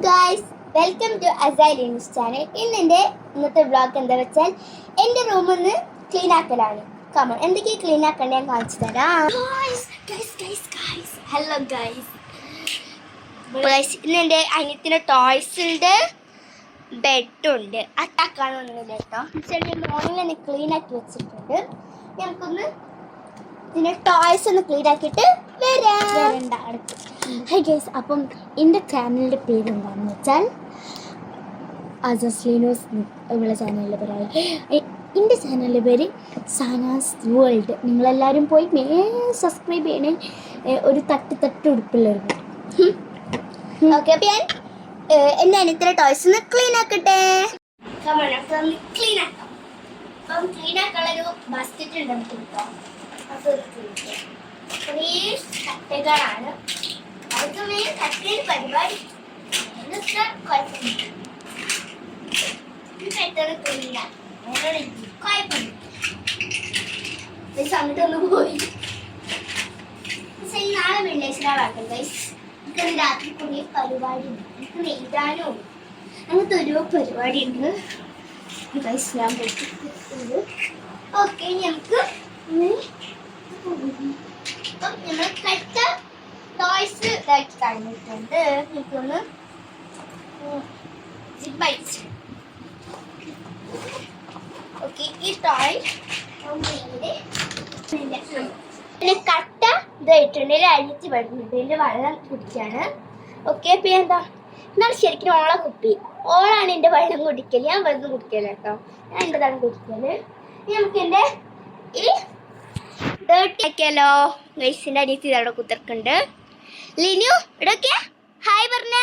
Guys, welcome to അസൈൽ news channel. ഇന്നത്തെ vlog എന്താ വെച്ചാൽ എൻ്റെ റൂമിൽ നിന്ന് ക്ലീൻ ആക്കലാണ്. കമൺ, എന്തൊക്കെയാണ് ക്ലീൻ ആക്കണ്ടേ ഞാൻ കാണിച്ചു തരാം. ഹലോ ഗൈസ്, ഇന്ന് എൻ്റെ അനിയത്തിൻ്റെ ടോയ്സിൻ്റെ ബെഡുണ്ട്. അറ്റാക്കാനൊന്നുമില്ല കേട്ടോ. ചെറിയ മോർണിംഗ് തന്നെ ക്ലീൻ ആക്കി വെച്ചിട്ടുണ്ട്. ഞങ്ങൾക്കൊന്ന് ഇതിൻ്റെ ടോയ്സ് ഒന്ന് ക്ലീൻ ആക്കിയിട്ട് വരണ്ട അടുത്ത്. ഹൈ ഗൈസ്, അപ്പം എൻ്റെ ചാനലിൻ്റെ പേര് എന്താണെന്ന് വെച്ചാൽ അസസ്ലീനോസ് ഉള്ള ചാനലിൻ്റെ പേരാണ്. എൻ്റെ ചാനലിൻ്റെ പേര് സാനാസ് വേൾഡ്. നിങ്ങളെല്ലാവരും പോയി സബ്സ്ക്രൈബ് ചെയ്യണേ. ഒരു തട്ട് ഉടുപ്പുള്ളവർ. ഓക്കെ, അപ്പം ഞാൻ എൻ്റെ അനിയത്തിൻ്റെ ടോയ്സ് ഒന്ന് ക്ലീൻ ആക്കട്ടെ. ക്ലീൻ ആക്കാം. അപ്പം ക്ലീൻ ആക്കാനുള്ളൊരു ബാസ്ക്കറ്റ് ഉണ്ട് നമുക്ക് കിട്ടാം. കുറേ കട്ടകളാണ്. അതൊക്കെ മെയിൻ കട്ടയിൽ പരിപാടി പെട്ടെന്ന് ക്ലീനാണ്. കുഴപ്പമില്ല. സമയത്തൊന്ന് പോയി നാളെ വെള്ളിയാഴ്ച ഗൈസ്. എനിക്കത് രാത്രി കുറേ പരിപാടി ഉണ്ട്. എനിക്ക് എഴുതാനും അങ്ങനത്തെ ഓരോ പരിപാടി ഉണ്ട് ഗൈസ്. ഞാൻ പോയിട്ടുണ്ട്. ഓക്കെ, നമുക്ക് നമ്മൾ കട്ട ടോയ്സ് ഇതാക്കി കഴിഞ്ഞിട്ടുണ്ട്. എനിക്കൊന്ന് ഓക്കെ, ഈ ടോയ് കട്ട ഇതായിട്ടുണ്ട്. അഴിച്ച് വരുന്നുണ്ട്. ഇതിൻ്റെ വെള്ളം കുടിക്കാണ്. ഓക്കെ, അപ്പം എന്താ എന്നാണ് ശരിക്കും ഓളെ കുപ്പി. ഓളാണ് എൻ്റെ വെള്ളം കുടിക്കൽ. ഞാൻ വെള്ളം കുടിക്കല കേട്ടോ. ഞാൻ എൻ്റെതാണ് കുടിക്കൽ. നമുക്ക് എൻ്റെ ഈ ഡേർട്ടി ആക്കിയാലോ. ഗൈസിൻ്റെ അനിയത്തി അവിടെ കുത്തിർക്കുന്നുണ്ട്. ലിനു ഇടൊക്കെ ഹായ് പറഞ്ഞ.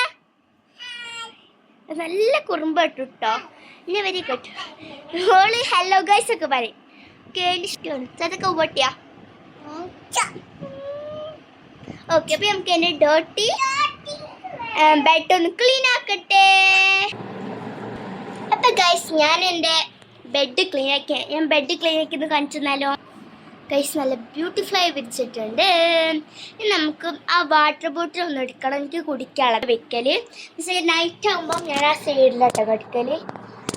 നല്ല കുറുമ്പ് കേട്ടു കേട്ടോ. ഇന്നെ വരി കേട്ടു. ഓള് ഹലോ ഗൈസ് ഒക്കെ പറയും. കേളിഷ്ടമാണ്. അതൊക്കെ പൊട്ടിയാ. ഓക്കെ, അപ്പം നമുക്ക് എൻ്റെ ഡേർട്ടി ബെഡ് ഒന്ന് ക്ലീൻ ആക്കട്ടെ. അപ്പം ഗൈസ്, ഞാൻ എൻ്റെ ബെഡ് ക്ലീൻ ആക്കിയത് കാണിച്ചു തന്നാലോ. ഗൈസ്, നല്ല ബ്യൂട്ടിഫുൾ ആയി വിരിച്ചിട്ടുണ്ട്. ഇനി നമുക്ക് ആ വാട്ടർ ബോട്ടിൽ ഒന്ന് എടുക്കണം. എനിക്ക് കുടിക്കാനുള്ളത് വെക്കൽ. പക്ഷേ നൈറ്റ് ആകുമ്പം ഞാൻ ആ സൈഡിലാട്ടോ കടിക്കൽ.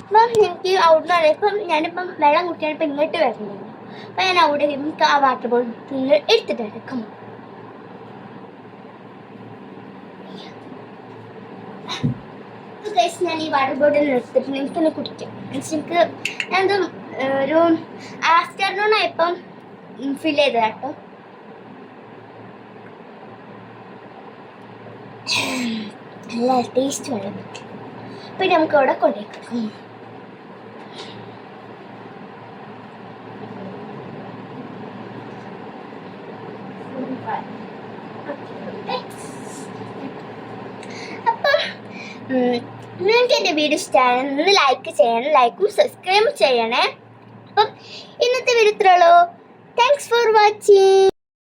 അപ്പം എനിക്ക് അവിടെ ഇപ്പം ഞാനിപ്പം വെള്ളം കുടിക്കാൻ ഇപ്പം ഇങ്ങോട്ട് വരുന്നില്ല. അപ്പം ഞാൻ അവിടെ നമുക്ക് ആ വാട്ടർ ബോട്ടിൽ നിന്ന് എടുത്തിട്ട് എടുക്കാം. ഗൈസ്, ഞാൻ ഈ വാട്ടർ ബോട്ടിൽ എടുത്തിട്ട് എനിക്കൊന്ന് കുടിക്കാം. എനിക്ക് ഞാനെന്തോ ഒരു ആഫ്റ്റർനൂൺ ആയപ്പം ഫിൽ ചെയ്ത കേട്ടോ. നല്ല ടേസ്റ്റ് വെള്ളം കിട്ടും. അപ്പം നമുക്ക് അവിടെ കൊണ്ടുപോയി. അപ്പം നിങ്ങൾക്ക് എൻ്റെ വീഡിയോ ഇഷ്ടമാണ്. ഒന്ന് ലൈക്ക് ചെയ്യണം. ലൈക്കും സബ്സ്ക്രൈബും ചെയ്യണേ. അപ്പം ഇന്നത്തെ വീഡിയോ ഇത്രയുള്ളൂ. Thanks for watching.